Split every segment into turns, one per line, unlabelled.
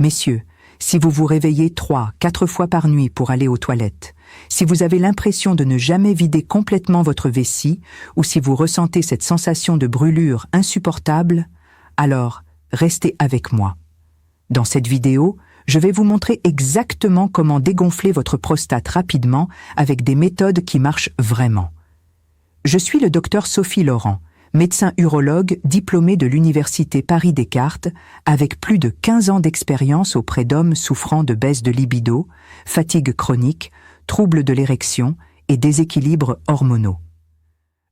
Messieurs, si vous vous réveillez 3, 4 fois par nuit pour aller aux toilettes, si vous avez l'impression de ne jamais vider complètement votre vessie, ou si vous ressentez cette sensation de brûlure insupportable, alors restez avec moi. Dans cette vidéo, je vais vous montrer exactement comment dégonfler votre prostate rapidement avec des méthodes qui marchent vraiment. Je suis le docteur Sophie Laurent, médecin urologue diplômé de l'Université Paris-Descartes avec plus de 15 ans d'expérience auprès d'hommes souffrant de baisse de libido, fatigue chronique, troubles de l'érection et déséquilibres hormonaux.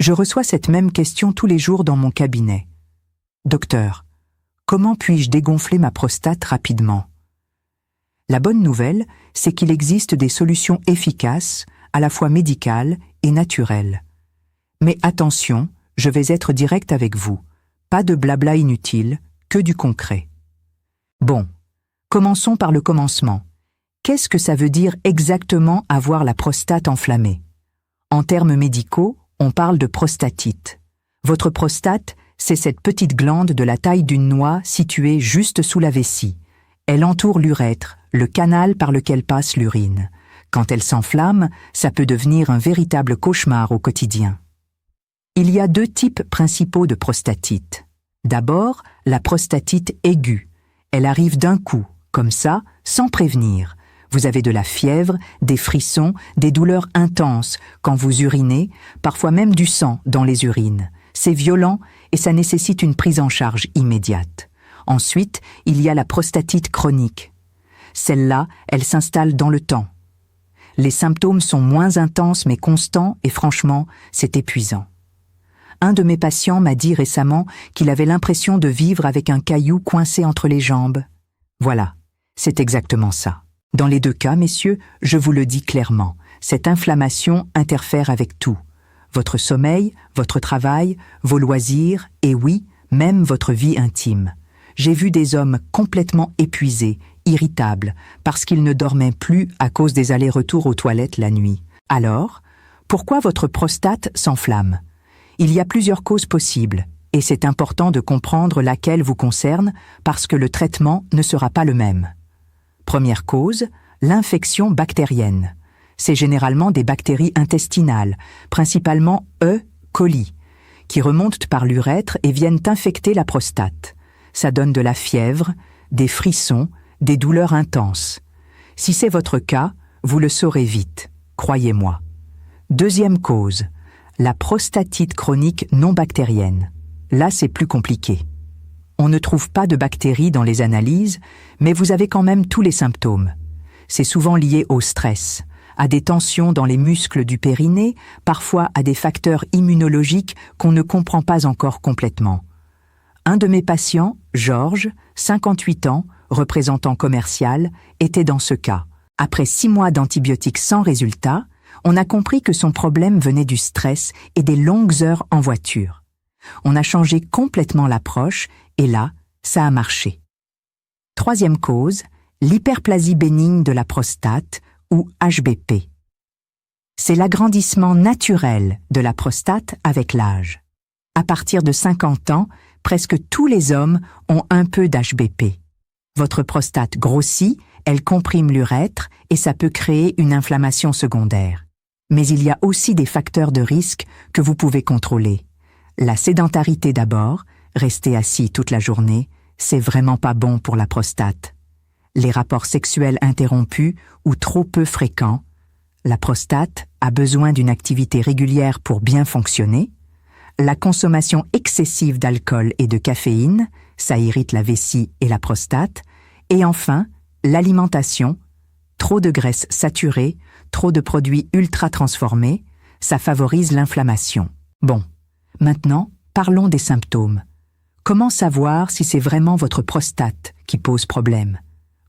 Je reçois cette même question tous les jours dans mon cabinet. Docteur, comment puis-je dégonfler ma prostate rapidement? La bonne nouvelle, c'est qu'il existe des solutions efficaces, à la fois médicales et naturelles. Mais attention, je vais être direct avec vous. Pas de blabla inutile, que du concret. Bon, commençons par le commencement. Qu'est-ce que ça veut dire exactement avoir la prostate enflammée? En termes médicaux, on parle de prostatite. Votre prostate, c'est cette petite glande de la taille d'une noix située juste sous la vessie. Elle entoure l'urètre, le canal par lequel passe l'urine. Quand elle s'enflamme, ça peut devenir un véritable cauchemar au quotidien. Il y a 2 types principaux de prostatite. D'abord, la prostatite aiguë. Elle arrive d'un coup, comme ça, sans prévenir. Vous avez de la fièvre, des frissons, des douleurs intenses quand vous urinez, parfois même du sang dans les urines. C'est violent et ça nécessite une prise en charge immédiate. Ensuite, il y a la prostatite chronique. Celle-là, elle s'installe dans le temps. Les symptômes sont moins intenses mais constants et franchement, c'est épuisant. Un de mes patients m'a dit récemment qu'il avait l'impression de vivre avec un caillou coincé entre les jambes. Voilà, c'est exactement ça. Dans les 2 cas, messieurs, je vous le dis clairement, cette inflammation interfère avec tout. Votre sommeil, votre travail, vos loisirs et oui, même votre vie intime. J'ai vu des hommes complètement épuisés, irritables, parce qu'ils ne dormaient plus à cause des allers-retours aux toilettes la nuit. Alors, pourquoi votre prostate s'enflamme? Il y a plusieurs causes possibles, et c'est important de comprendre laquelle vous concerne parce que le traitement ne sera pas le même. Première cause, l'infection bactérienne. C'est généralement des bactéries intestinales, principalement E. coli, qui remontent par l'urètre et viennent infecter la prostate. Ça donne de la fièvre, des frissons, des douleurs intenses. Si c'est votre cas, vous le saurez vite, croyez-moi. Deuxième cause, la prostatite chronique non bactérienne. Là, c'est plus compliqué. On ne trouve pas de bactéries dans les analyses, mais vous avez quand même tous les symptômes. C'est souvent lié au stress, à des tensions dans les muscles du périnée, parfois à des facteurs immunologiques qu'on ne comprend pas encore complètement. Un de mes patients, Georges, 58 ans, représentant commercial, était dans ce cas. Après 6 mois d'antibiotiques sans résultat, on a compris que son problème venait du stress et des longues heures en voiture. On a changé complètement l'approche et là, ça a marché. Troisième cause, l'hyperplasie bénigne de la prostate ou HBP. C'est l'agrandissement naturel de la prostate avec l'âge. À partir de 50 ans, presque tous les hommes ont un peu d'HBP. Votre prostate grossit, elle comprime l'urètre et ça peut créer une inflammation secondaire. Mais il y a aussi des facteurs de risque que vous pouvez contrôler. La sédentarité d'abord, rester assis toute la journée, c'est vraiment pas bon pour la prostate. Les rapports sexuels interrompus ou trop peu fréquents. La prostate a besoin d'une activité régulière pour bien fonctionner. La consommation excessive d'alcool et de caféine, ça irrite la vessie et la prostate. Et enfin, l'alimentation, trop de graisses saturées, trop de produits ultra transformés, ça favorise l'inflammation. Bon, maintenant, parlons des symptômes. Comment savoir si c'est vraiment votre prostate qui pose problème?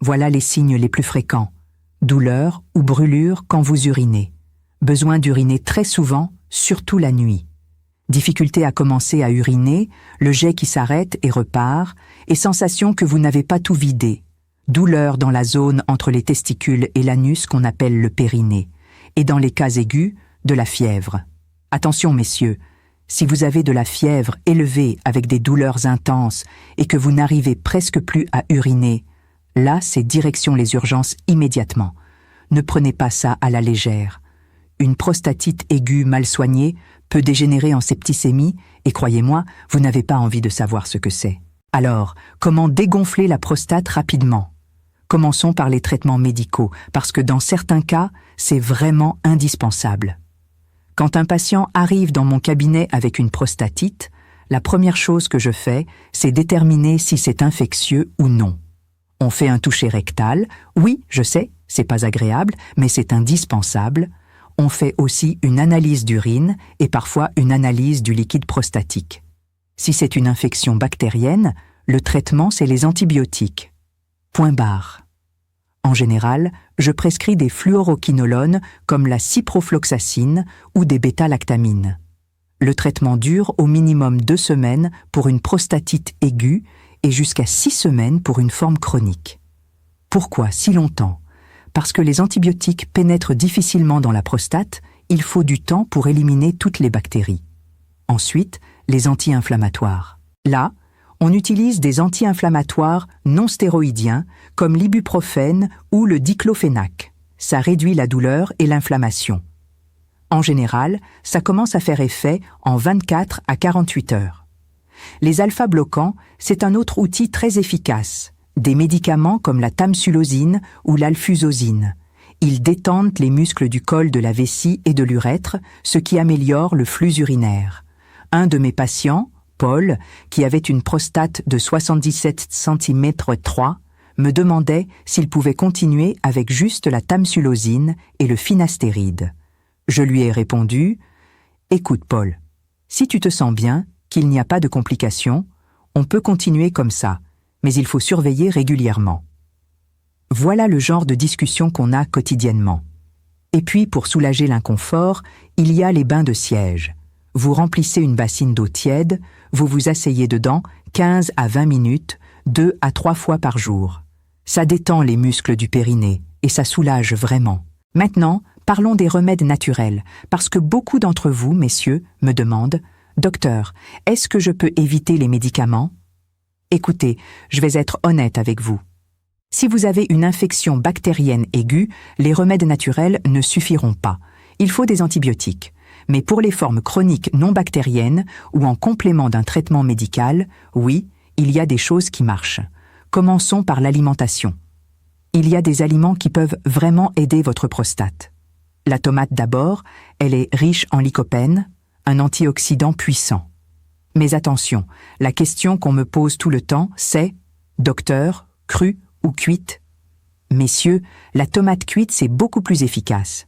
Voilà les signes les plus fréquents. Douleur ou brûlure quand vous urinez. Besoin d'uriner très souvent, surtout la nuit. Difficulté à commencer à uriner, le jet qui s'arrête et repart, et sensation que vous n'avez pas tout vidé. Douleur dans la zone entre les testicules et l'anus qu'on appelle le périnée. Et dans les cas aigus, de la fièvre. Attention messieurs, si vous avez de la fièvre élevée avec des douleurs intenses et que vous n'arrivez presque plus à uriner, Là, c'est direction les urgences immédiatement. Ne prenez pas ça à la légère. Une prostatite aiguë mal soignée peut dégénérer en septicémie et croyez-moi, vous n'avez pas envie de savoir ce que c'est. Alors, comment dégonfler la prostate rapidement? Commençons par les traitements médicaux, parce que dans certains cas, c'est vraiment indispensable. Quand un patient arrive dans mon cabinet avec une prostatite, la première chose que je fais, c'est déterminer si c'est infectieux ou non. On fait un toucher rectal. Oui, je sais, c'est pas agréable, mais c'est indispensable. On fait aussi une analyse d'urine et parfois une analyse du liquide prostatique. Si c'est une infection bactérienne, le traitement, c'est les antibiotiques. Point barre. En général, je prescris des fluoroquinolones comme la ciprofloxacine ou des bêta-lactamines. Le traitement dure au minimum 2 semaines pour une prostatite aiguë et jusqu'à 6 semaines pour une forme chronique. Pourquoi si longtemps? Parce que les antibiotiques pénètrent difficilement dans la prostate, il faut du temps pour éliminer toutes les bactéries. Ensuite, les anti-inflammatoires. Là, on utilise des anti-inflammatoires non stéroïdiens comme l'ibuprofène ou le diclofénac. Ça réduit la douleur et l'inflammation. En général, ça commence à faire effet en 24 à 48 heures. Les alpha-bloquants, c'est un autre outil très efficace. Des médicaments comme la tamsulosine ou l'alfusosine. Ils détendent les muscles du col de la vessie et de l'urètre, ce qui améliore le flux urinaire. Un de mes patients, Paul, qui avait une prostate de 77 cm3, me demandait s'il pouvait continuer avec juste la tamsulosine et le finastéride. Je lui ai répondu « Écoute Paul, si tu te sens bien, qu'il n'y a pas de complications, on peut continuer comme ça, mais il faut surveiller régulièrement. » Voilà le genre de discussion qu'on a quotidiennement. Et puis, pour soulager l'inconfort, il y a les bains de siège. Vous remplissez une bassine d'eau tiède, vous vous asseyez dedans 15 à 20 minutes, 2 à 3 fois par jour. Ça détend les muscles du périnée et ça soulage vraiment. Maintenant, parlons des remèdes naturels, parce que beaucoup d'entre vous, messieurs, me demandent « Docteur, est-ce que je peux éviter les médicaments ?» Écoutez, je vais être honnête avec vous. Si vous avez une infection bactérienne aiguë, les remèdes naturels ne suffiront pas. Il faut des antibiotiques. Mais pour les formes chroniques non bactériennes ou en complément d'un traitement médical, oui, il y a des choses qui marchent. Commençons par l'alimentation. Il y a des aliments qui peuvent vraiment aider votre prostate. La tomate d'abord, elle est riche en lycopène, un antioxydant puissant. Mais attention, la question qu'on me pose tout le temps, c'est « Docteur, crue ou cuite ?» Messieurs, la tomate cuite, c'est beaucoup plus efficace.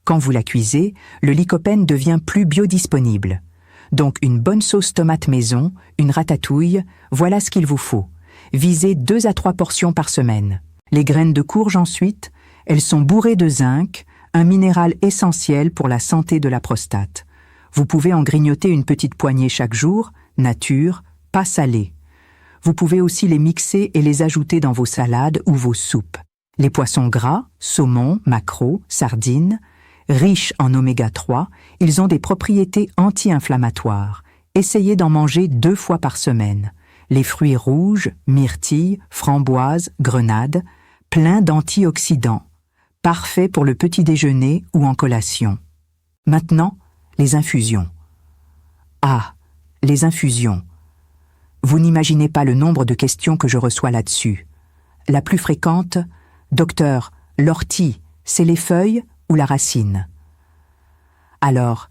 Quand vous la cuisez, le lycopène devient plus biodisponible. Donc une bonne sauce tomate maison, une ratatouille, voilà ce qu'il vous faut. Visez 2 à 3 portions par semaine. Les graines de courge ensuite, elles sont bourrées de zinc, un minéral essentiel pour la santé de la prostate. Vous pouvez en grignoter une petite poignée chaque jour, nature, pas salée. Vous pouvez aussi les mixer et les ajouter dans vos salades ou vos soupes. Les poissons gras, saumon, maquereau, sardines, riches en oméga 3, ils ont des propriétés anti-inflammatoires. Essayez d'en manger 2 fois par semaine. Les fruits rouges, myrtilles, framboises, grenades, pleins d'antioxydants. Parfait pour le petit déjeuner ou en collation. Maintenant, les infusions. Ah, les infusions. Vous n'imaginez pas le nombre de questions que je reçois là-dessus. La plus fréquente, « Docteur, l'ortie, c'est les feuilles ou la racine ?» Alors,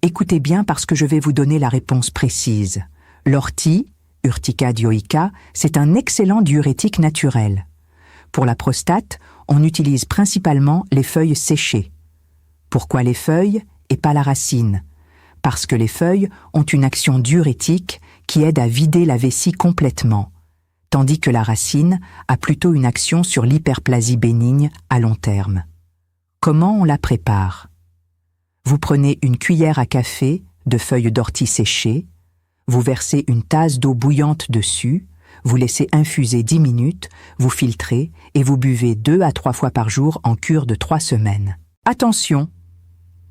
écoutez bien parce que je vais vous donner la réponse précise. L'ortie, Urtica dioica, c'est un excellent diurétique naturel. Pour la prostate, on utilise principalement les feuilles séchées. Pourquoi les feuilles et pas la racine? Parce que les feuilles ont une action diurétique qui aide à vider la vessie complètement, tandis que la racine a plutôt une action sur l'hyperplasie bénigne à long terme. Comment on la prépare? Vous prenez une cuillère à café de feuilles d'ortie séchées, vous versez une tasse d'eau bouillante dessus, vous laissez infuser 10 minutes, vous filtrez et vous buvez 2 à 3 fois par jour en cure de 3 semaines. Attention!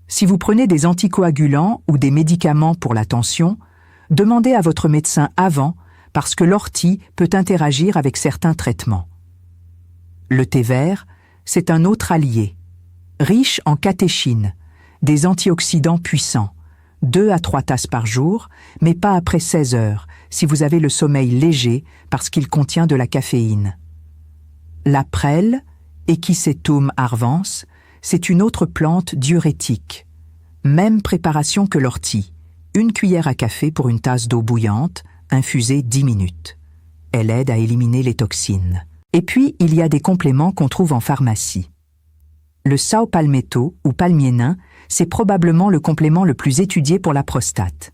Si vous prenez des anticoagulants ou des médicaments pour la tension, demandez à votre médecin avant parce que l'ortie peut interagir avec certains traitements. Le thé vert, c'est un autre allié. Riche en catéchines, des antioxydants puissants, 2 à 3 tasses par jour, mais pas après 16 heures, si vous avez le sommeil léger parce qu'il contient de la caféine. La prêle, Equisetum arvans, c'est une autre plante diurétique. Même préparation que l'ortie. 1 cuillère à café pour une tasse d'eau bouillante, infusée 10 minutes. Elle aide à éliminer les toxines. Et puis, il y a des compléments qu'on trouve en pharmacie. Le Sao Palmetto, ou palmier nain, c'est probablement le complément le plus étudié pour la prostate.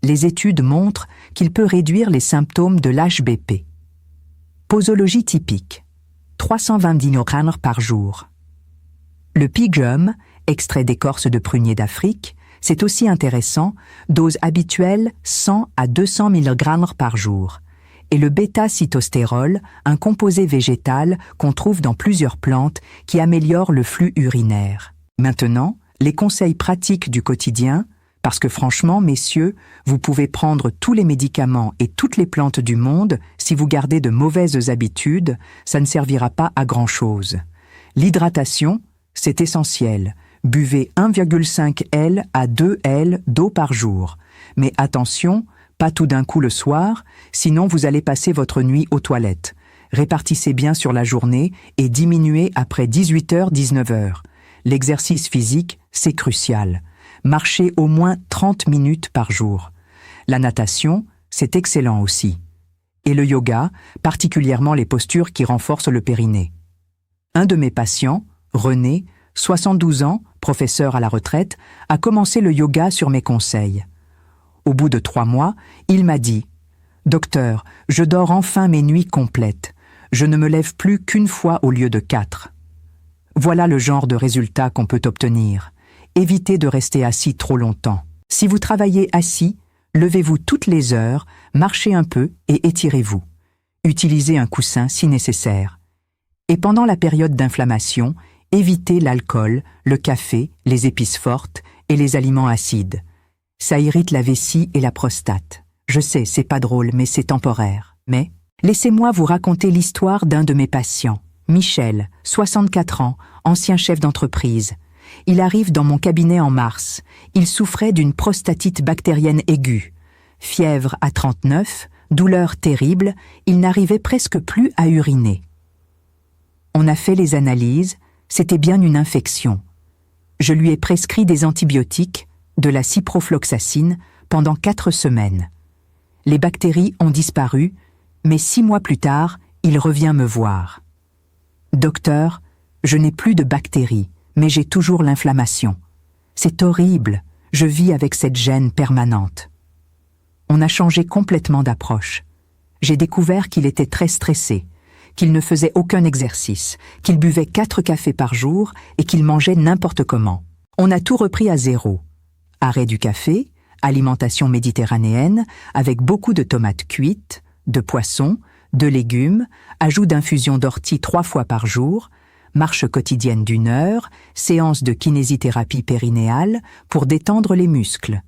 Les études montrent qu'il peut réduire les symptômes de l'HBP. Posologie typique. 320 dinocranes par jour. Le pygium, extrait d'écorce de prunier d'Afrique, c'est aussi intéressant, dose habituelle 100 à 200 mg par jour. Et le bêta-cytostérol, un composé végétal qu'on trouve dans plusieurs plantes qui améliore le flux urinaire. Maintenant, les conseils pratiques du quotidien, parce que franchement, messieurs, vous pouvez prendre tous les médicaments et toutes les plantes du monde, si vous gardez de mauvaises habitudes, ça ne servira pas à grand-chose. L'hydratation, c'est essentiel. Buvez 1,5 L à 2 L d'eau par jour. Mais attention, pas tout d'un coup le soir, sinon vous allez passer votre nuit aux toilettes. Répartissez bien sur la journée et diminuez après 18h-19h. L'exercice physique, c'est crucial. Marchez au moins 30 minutes par jour. La natation, c'est excellent aussi. Et le yoga, particulièrement les postures qui renforcent le périnée. Un de mes patients, René, 72 ans, professeur à la retraite, a commencé le yoga sur mes conseils. Au bout de 3 mois, il m'a dit « Docteur, je dors enfin mes nuits complètes. Je ne me lève plus qu'1 fois au lieu de 4. » Voilà le genre de résultat qu'on peut obtenir. Évitez de rester assis trop longtemps. Si vous travaillez assis, levez-vous toutes les heures, marchez un peu et étirez-vous. Utilisez un coussin si nécessaire. Et pendant la période d'inflammation, évitez l'alcool, le café, les épices fortes et les aliments acides. Ça irrite la vessie et la prostate. Je sais, c'est pas drôle, mais c'est temporaire. Mais, laissez-moi vous raconter l'histoire d'un de mes patients, Michel, 64 ans, ancien chef d'entreprise. Il arrive dans mon cabinet en mars. Il souffrait d'une prostatite bactérienne aiguë. Fièvre à 39, douleur terrible, il n'arrivait presque plus à uriner. On a fait les analyses, c'était bien une infection. Je lui ai prescrit des antibiotiques, de la ciprofloxacine, pendant 4 semaines. Les bactéries ont disparu, mais 6 mois plus tard, il revient me voir. « Docteur, je n'ai plus de bactéries, mais j'ai toujours l'inflammation. C'est horrible, je vis avec cette gêne permanente. » On a changé complètement d'approche. J'ai découvert qu'il était très stressé, qu'il ne faisait aucun exercice, qu'il buvait 4 cafés par jour et qu'il mangeait n'importe comment. On a tout repris à zéro. Arrêt du café, alimentation méditerranéenne avec beaucoup de tomates cuites, de poissons, de légumes, ajout d'infusion d'ortie 3 fois par jour, marche quotidienne d'1 heure, séance de kinésithérapie périnéale pour détendre les muscles.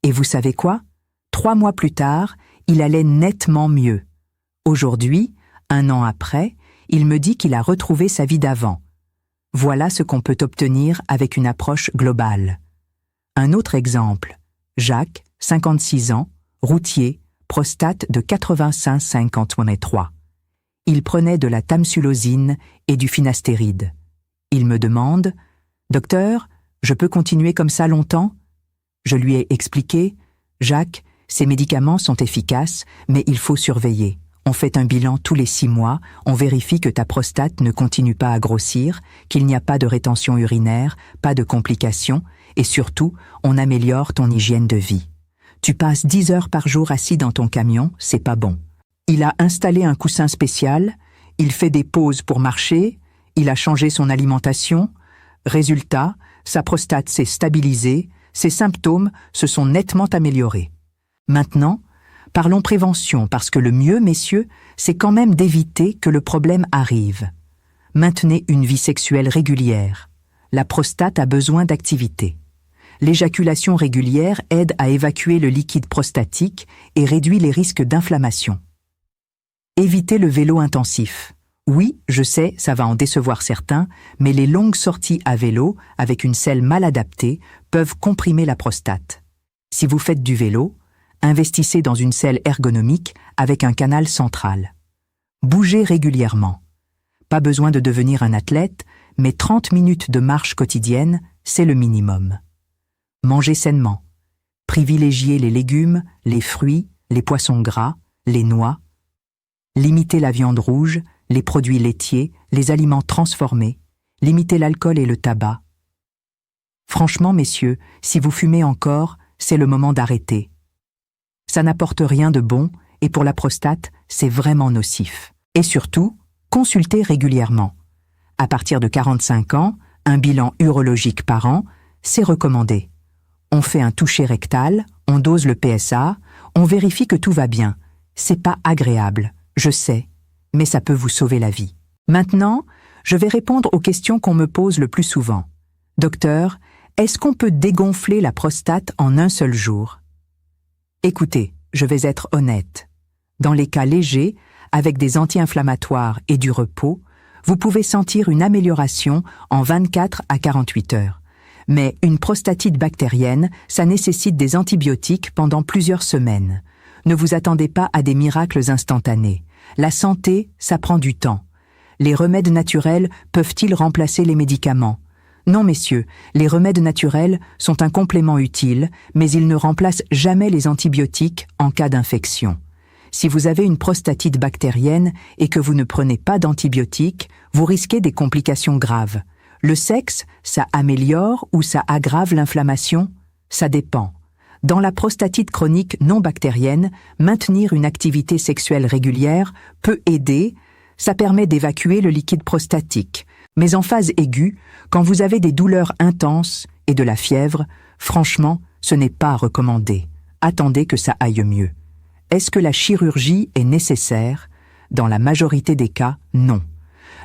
Et vous savez quoi? 3 mois plus tard, il allait nettement mieux. Aujourd'hui, 1 an après, il me dit qu'il a retrouvé sa vie d'avant. Voilà ce qu'on peut obtenir avec une approche globale. Un autre exemple, Jacques, 56 ans, routier, prostate de 85-50-3. Il prenait de la tamsulosine et du finastéride. Il me demande « Docteur, je peux continuer comme ça longtemps ?» Je lui ai expliqué « Jacques, ces médicaments sont efficaces, mais il faut surveiller. On fait un bilan tous les 6 mois, on vérifie que ta prostate ne continue pas à grossir, qu'il n'y a pas de rétention urinaire, pas de complications, et surtout, on améliore ton hygiène de vie. Tu passes 10 heures par jour assis dans ton camion, c'est pas bon. » Il a installé un coussin spécial, il fait des pauses pour marcher, il a changé son alimentation. Résultat, sa prostate s'est stabilisée, ses symptômes se sont nettement améliorés. Maintenant, parlons prévention, parce que le mieux, messieurs, c'est quand même d'éviter que le problème arrive. Maintenez une vie sexuelle régulière. La prostate a besoin d'activité. L'éjaculation régulière aide à évacuer le liquide prostatique et réduit les risques d'inflammation. Évitez le vélo intensif, Oui, je sais, ça va en décevoir certains, mais les longues sorties à vélo, avec une selle mal adaptée, peuvent comprimer la prostate. Si vous faites du vélo, investissez dans une selle ergonomique avec un canal central. Bougez régulièrement. Pas besoin de devenir un athlète, mais 30 minutes de marche quotidienne, c'est le minimum. Mangez sainement. Privilégiez les légumes, les fruits, les poissons gras, les noix. Limitez la viande rouge, les produits laitiers, les aliments transformés. Limitez l'alcool et le tabac. Franchement, messieurs, si vous fumez encore, c'est le moment d'arrêter. Ça n'apporte rien de bon et pour la prostate, c'est vraiment nocif. Et surtout, consultez régulièrement. À partir de 45 ans, un bilan urologique par an, c'est recommandé. On fait un toucher rectal, on dose le PSA, on vérifie que tout va bien. C'est pas agréable, je sais, mais ça peut vous sauver la vie. Maintenant, je vais répondre aux questions qu'on me pose le plus souvent. Docteur, est-ce qu'on peut dégonfler la prostate en un seul jour? Écoutez, je vais être honnête. Dans les cas légers, avec des anti-inflammatoires et du repos, vous pouvez sentir une amélioration en 24 à 48 heures. Mais une prostatite bactérienne, ça nécessite des antibiotiques pendant plusieurs semaines. Ne vous attendez pas à des miracles instantanés. La santé, ça prend du temps. Les remèdes naturels peuvent-ils remplacer les médicaments? Non, messieurs, les remèdes naturels sont un complément utile, mais ils ne remplacent jamais les antibiotiques en cas d'infection. Si vous avez une prostatite bactérienne et que vous ne prenez pas d'antibiotiques, vous risquez des complications graves. Le sexe, ça améliore ou ça aggrave l'inflammation? Ça dépend. Dans la prostatite chronique non bactérienne, maintenir une activité sexuelle régulière peut aider, ça permet d'évacuer le liquide prostatique. Mais en phase aiguë, quand vous avez des douleurs intenses et de la fièvre, franchement, ce n'est pas recommandé. Attendez que ça aille mieux. Est-ce que la chirurgie est nécessaire? Dans la majorité des cas, non.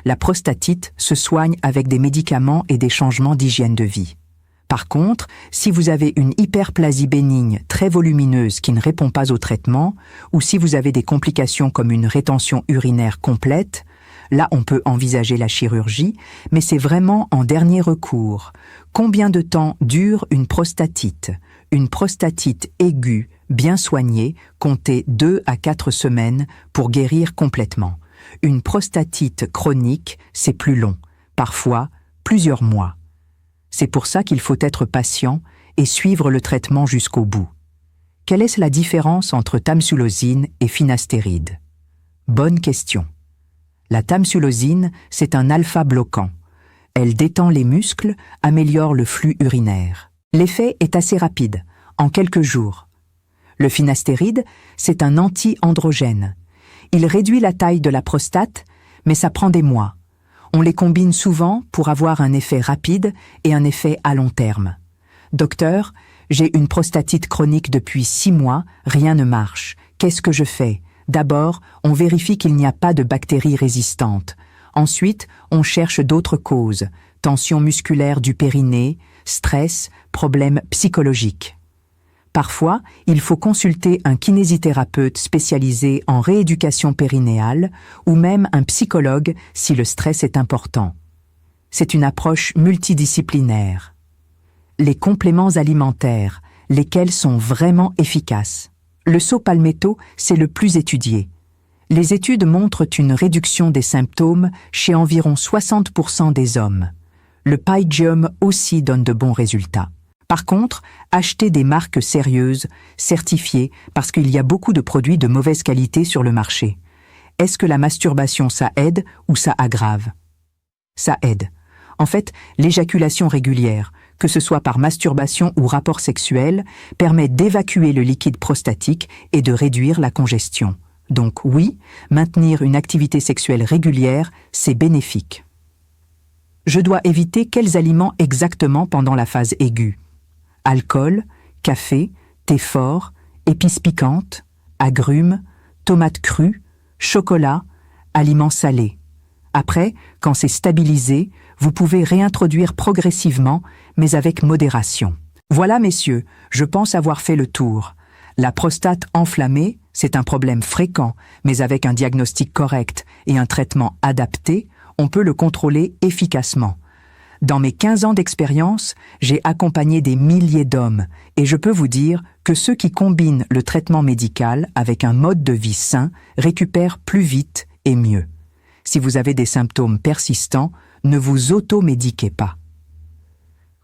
La prostatite se soigne avec des médicaments et des changements d'hygiène de vie. Par contre, si vous avez une hyperplasie bénigne très volumineuse qui ne répond pas au traitement, ou si vous avez des complications comme une rétention urinaire complète, là on peut envisager la chirurgie, mais c'est vraiment en dernier recours. Combien de temps dure une prostatite? Une prostatite aiguë, bien soignée, comptez 2 à 4 semaines pour guérir complètement. Une prostatite chronique, c'est plus long, parfois plusieurs mois. C'est pour ça qu'il faut être patient et suivre le traitement jusqu'au bout. Quelle est la différence entre tamsulosine et finastéride? Bonne question. La tamsulosine, c'est un alpha-bloquant. Elle détend les muscles, améliore le flux urinaire. L'effet est assez rapide, en quelques jours. Le finastéride, c'est un anti-androgène. Il réduit la taille de la prostate, mais ça prend des mois. On les combine souvent pour avoir un effet rapide et un effet à long terme. Docteur, j'ai une prostatite chronique depuis 6 mois, rien ne marche. Qu'est-ce que je fais? D'abord, on vérifie qu'il n'y a pas de bactéries résistantes. Ensuite, on cherche d'autres causes, tension musculaire du périnée, stress, problèmes psychologiques. Parfois, il faut consulter un kinésithérapeute spécialisé en rééducation périnéale ou même un psychologue si le stress est important. C'est une approche multidisciplinaire. Les compléments alimentaires, lesquels sont vraiment efficaces. Le saut palmetto, c'est le plus étudié. Les études montrent une réduction des symptômes chez environ 60% des hommes. Le pygium aussi donne de bons résultats. Par contre, achetez des marques sérieuses, certifiées, parce qu'il y a beaucoup de produits de mauvaise qualité sur le marché. Est-ce que la masturbation, ça aide ou ça aggrave? Ça aide. En fait, l'éjaculation régulière, que ce soit par masturbation ou rapport sexuel, permet d'évacuer le liquide prostatique et de réduire la congestion. Donc oui, maintenir une activité sexuelle régulière, c'est bénéfique. Je dois éviter quels aliments exactement pendant la phase aiguë? Alcool, café, thé fort, épices piquantes, agrumes, tomates crues, chocolat, aliments salés. Après, quand c'est stabilisé, vous pouvez réintroduire progressivement, mais avec modération. Voilà, messieurs, je pense avoir fait le tour. La prostate enflammée, c'est un problème fréquent, mais avec un diagnostic correct et un traitement adapté, on peut le contrôler efficacement. Dans mes 15 ans d'expérience, j'ai accompagné des milliers d'hommes et je peux vous dire que ceux qui combinent le traitement médical avec un mode de vie sain récupèrent plus vite et mieux. Si vous avez des symptômes persistants, ne vous automédiquez pas.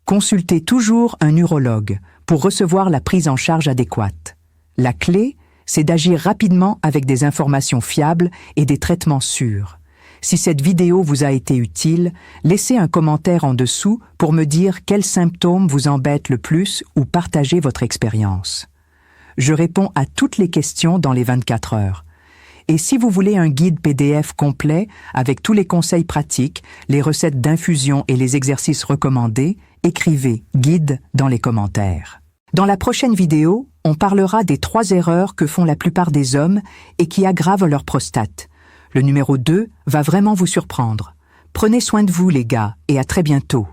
Consultez toujours un urologue pour recevoir la prise en charge adéquate. La clé, c'est d'agir rapidement avec des informations fiables et des traitements sûrs. Si cette vidéo vous a été utile, laissez un commentaire en dessous pour me dire quels symptômes vous embêtent le plus ou partagez votre expérience. Je réponds à toutes les questions dans les 24 heures. Et si vous voulez un guide PDF complet avec tous les conseils pratiques, les recettes d'infusion et les exercices recommandés, écrivez « guide » dans les commentaires. Dans la prochaine vidéo, on parlera des 3 erreurs que font la plupart des hommes et qui aggravent leur prostate. Le numéro 2 va vraiment vous surprendre. Prenez soin de vous les gars et à très bientôt.